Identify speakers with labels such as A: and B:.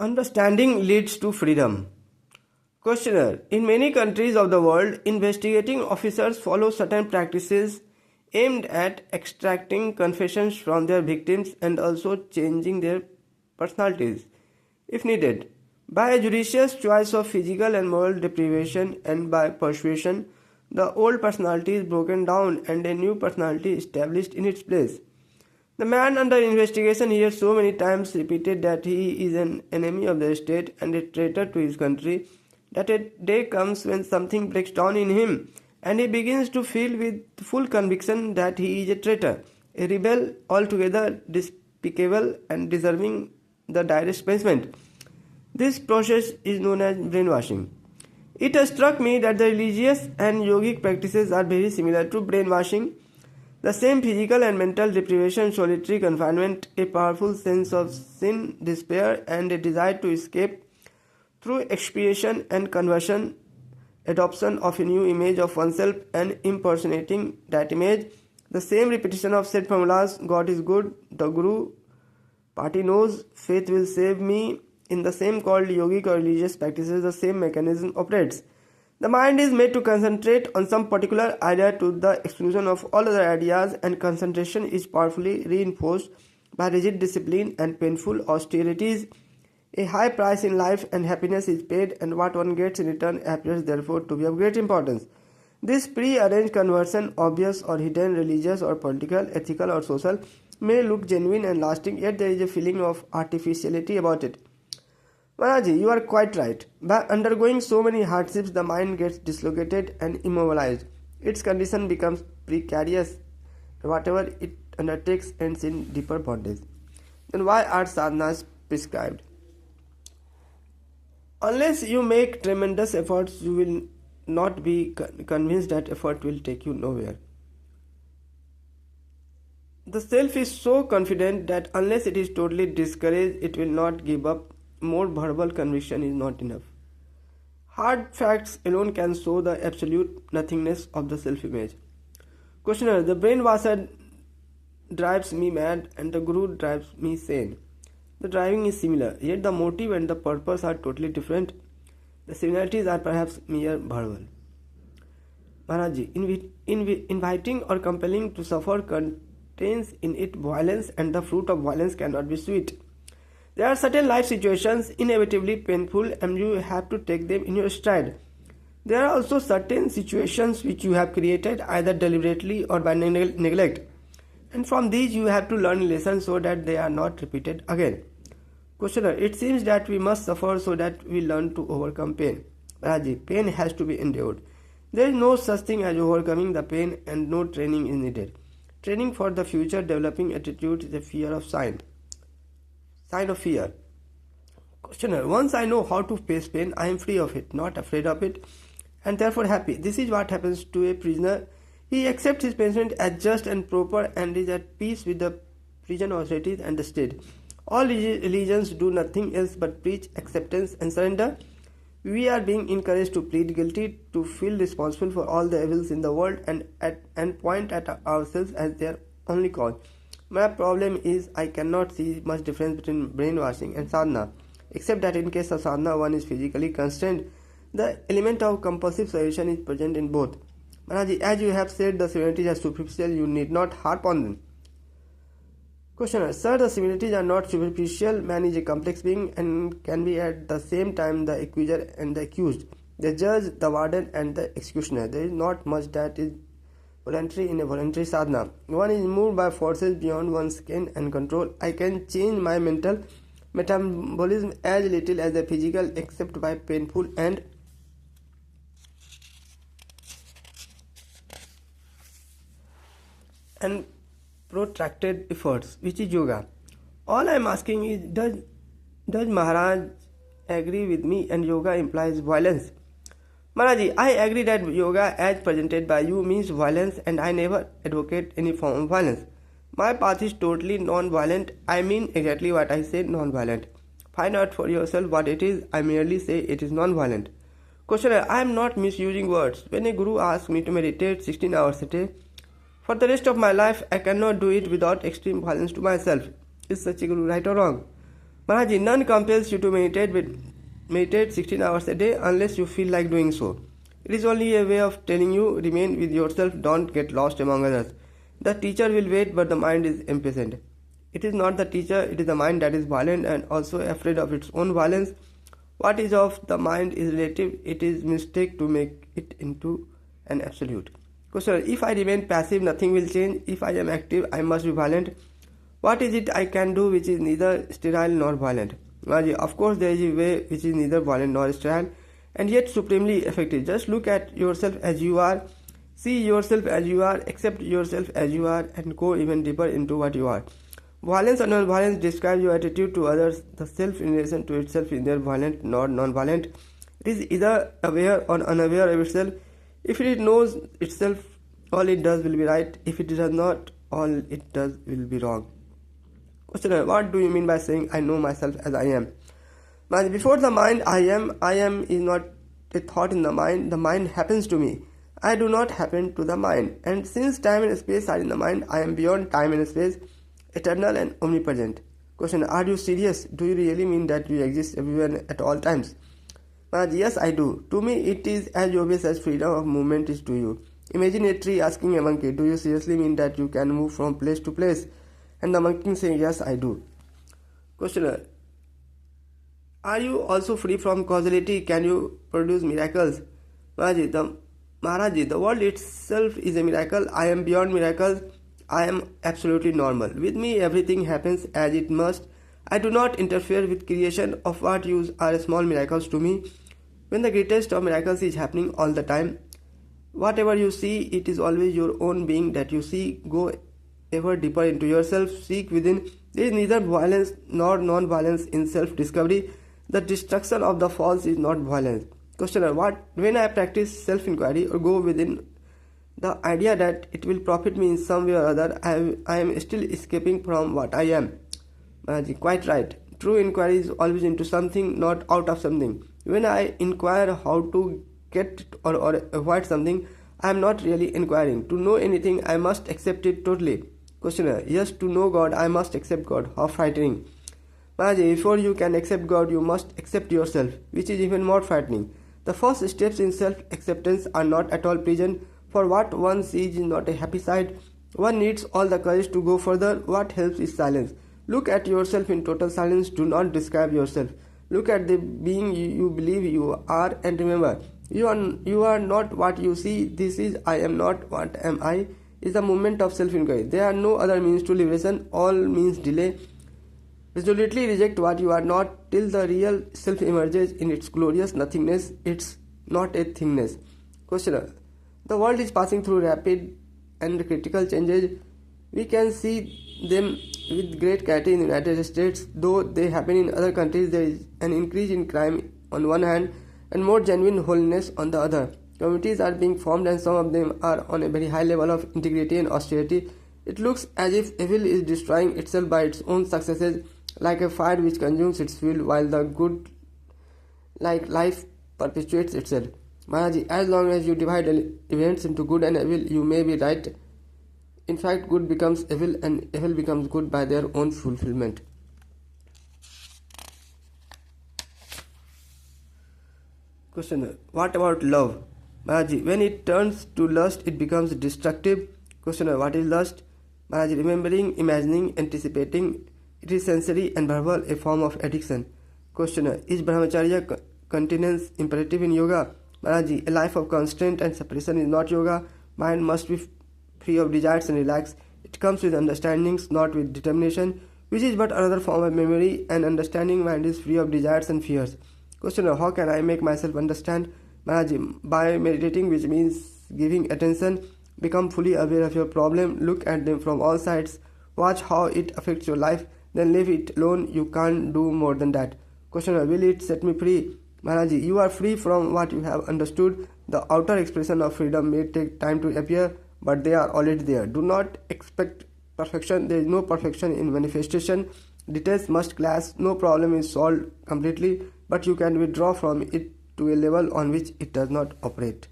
A: Understanding leads to freedom. Questioner: in many countries of the world, investigating officers follow certain practices aimed at extracting confessions from their victims and also changing their personalities, if needed. By a judicious choice of physical and moral deprivation and by persuasion, the old personality is broken down and a new personality established in its place. The man under investigation here so many times repeated that he is an enemy of the state and a traitor to his country that a day comes when something breaks down in him and he begins to feel with full conviction that he is a traitor, a rebel altogether despicable and deserving the direst punishment. This process is known as brainwashing. It has struck me that the religious and yogic practices are very similar to brainwashing. The same physical and mental deprivation, solitary confinement, a powerful sense of sin, despair, and a desire to escape through expiation and conversion, adoption of a new image of oneself and impersonating that image, the same repetition of said formulas, God is good, the Guru, party knows, faith will save me, in the same called yogic or religious practices, the same mechanism operates. The mind is made to concentrate on some particular idea to the exclusion of all other ideas, and concentration is powerfully reinforced by rigid discipline and painful austerities. A high price in life and happiness is paid, and what one gets in return appears therefore to be of great importance. This pre-arranged conversion, obvious or hidden, religious or political, ethical or social, may look genuine and lasting, yet there is a feeling of artificiality about it. Maharaji, you are quite right. By undergoing so many hardships, the mind gets dislocated and immobilized. Its condition becomes precarious. Whatever it undertakes ends in deeper bondage. Then why are sadhanas prescribed? Unless you make tremendous efforts, you will not be convinced that effort will take you nowhere. The self is so confident that unless it is totally discouraged, it will not give up. More verbal conviction is not enough. Hard facts alone can show the absolute nothingness of the self-image. Questioner: the brainwasher drives me mad and the Guru drives me sane. The driving is similar, yet the motive and the purpose are totally different. The similarities are perhaps mere verbal. Maharaji, inviting or compelling to suffer contains in it violence, and the fruit of violence cannot be sweet. There are certain life situations inevitably painful and you have to take them in your stride. There are also certain situations which you have created either deliberately or by neglect. And from these you have to learn lessons so that they are not repeated again. Questioner: it seems that we must suffer so that we learn to overcome pain. Raji, pain has to be endured. There is no such thing as overcoming the pain and no training is needed. Training for the future developing attitude is a fear of sign of fear. Questioner: once I know how to face pain, I am free of it, not afraid of it, and therefore happy. This is what happens to a prisoner. He accepts his punishment as just and proper and is at peace with the prison authorities and the state. All religions do nothing else but preach acceptance and surrender. We are being encouraged to plead guilty, to feel responsible for all the evils in the world and point at ourselves as their only cause. My problem is I cannot see much difference between brainwashing and sadhana, except that in case of sadhana one is physically constrained. The element of compulsive solution is present in both. Maharaji, as you have said the similarities are superficial, you need not harp on them. Questioner: sir, the similarities are not superficial. Man is a complex being and can be at the same time the accuser and the accused, the judge, the warden and the executioner. There is not much that is voluntary in a voluntary sadhana. One is moved by forces beyond one's ken and control. I can change my mental metabolism as little as the physical except by painful and protracted efforts, which is yoga. All I am asking is, does Maharaj agree with me and yoga implies violence? Maharaji, I agree that yoga as presented by you means violence and I never advocate any form of violence. My path is totally non-violent. I mean exactly what I say, non-violent. Find out for yourself what it is. I merely say it is non-violent. Questioner: I am not misusing words. When a guru asks me to meditate 16 hours a day, for the rest of my life I cannot do it without extreme violence to myself. Is such a guru right or wrong? Maharaji, none compels you to meditate 16 hours a day unless you feel like doing so. It is only a way of telling you, remain with yourself, don't get lost among others. The teacher will wait, but the mind is impatient. It is not the teacher, it is the mind that is violent and also afraid of its own violence. What is of the mind is relative, it is mistake to make it into an absolute. Question: if I remain passive, nothing will change. If I am active, I must be violent. What is it I can do which is neither sterile nor violent? Of course, there is a way which is neither violent nor sterile and yet supremely effective. Just look at yourself as you are, see yourself as you are, accept yourself as you are, and go even deeper into what you are. Violence or non-violence describe your attitude to others, the self in relation to itself is neither violent nor non-violent. It is either aware or unaware of itself. If it knows itself, all it does will be right. If it does not, all it does will be wrong. Question: what do you mean by saying I know myself as I am? Before the mind I am is not a thought in the mind happens to me. I do not happen to the mind. And since time and space are in the mind, I am beyond time and space, eternal and omnipresent. Question: are you serious? Do you really mean that you exist everywhere at all times? Yes, I do. To me, it is as obvious as freedom of movement is to you. Imagine a tree asking a monkey, do you seriously mean that you can move from place to place? And the monkey saying, yes, I do. Questioner: are you also free from causality? Can you produce miracles? Maharaji, the world itself is a miracle. I am beyond miracles. I am absolutely normal. With me, everything happens as it must. I do not interfere with creation. Of what use are small miracles to me when the greatest of miracles is happening all the time? Whatever you see, it is always your own being that you see. Go ever deeper into yourself, seek within. There is neither violence nor non-violence in self-discovery. The destruction of the false is not violence. Questioner: when I practice self-inquiry or go within, the idea that it will profit me in some way or other, I am still escaping from what I am. Quite right. True inquiry is always into something, not out of something. When I inquire how to get or avoid something, I am not really inquiring. To know anything, I must accept it totally. Questioner: yes, to know God, I must accept God. How frightening. Before you can accept God, you must accept yourself, which is even more frightening. The first steps in self-acceptance are not at all pleasant, for what one sees is not a happy sight. One needs all the courage to go further. What helps is silence. Look at yourself in total silence. Do not describe yourself. Look at the being you believe you are, and remember, you are not what you see. This is I am not what am I is the movement of self-inquiry. There are no other means to liberation. All means delay. Resolutely reject what you are not till the real self emerges in its glorious nothingness. It's not a thingness. Questioner: the world is passing through rapid and critical changes. We can see them with great clarity in the United States. Though they happen in other countries, there is an increase in crime on one hand and more genuine holiness on the other. Communities are being formed and some of them are on a very high level of integrity and austerity. It looks as if evil is destroying itself by its own successes, like a fire which consumes its fuel while the good, like life, perpetuates itself. Maharaji, as long as you divide events into good and evil, you may be right. In fact, good becomes evil and evil becomes good by their own fulfillment. Questioner: what about love? Maharaji, when it turns to lust, it becomes destructive. Questioner: what is lust? Maharaji, remembering, imagining, anticipating. It is sensory and verbal, a form of addiction. Questioner: is brahmacharya continence imperative in yoga? Maharaji, a life of constraint and suppression is not yoga. Mind must be free of desires and relax. It comes with understandings, not with determination, which is but another form of memory. An understanding mind is free of desires and fears. Questioner: how can I make myself understand? Maharaji, by meditating, which means giving attention. Become fully aware of your problem. Look at them from all sides. Watch how it affects your life. Then leave it alone. You can't do more than that. Questioner: will it set me free? Maharaji, you are free from what you have understood. The outer expression of freedom may take time to appear, but they are already there. Do not expect perfection. There is no perfection in manifestation. Details must clash. No problem is solved completely, but you can withdraw from it to a level on which it does not operate.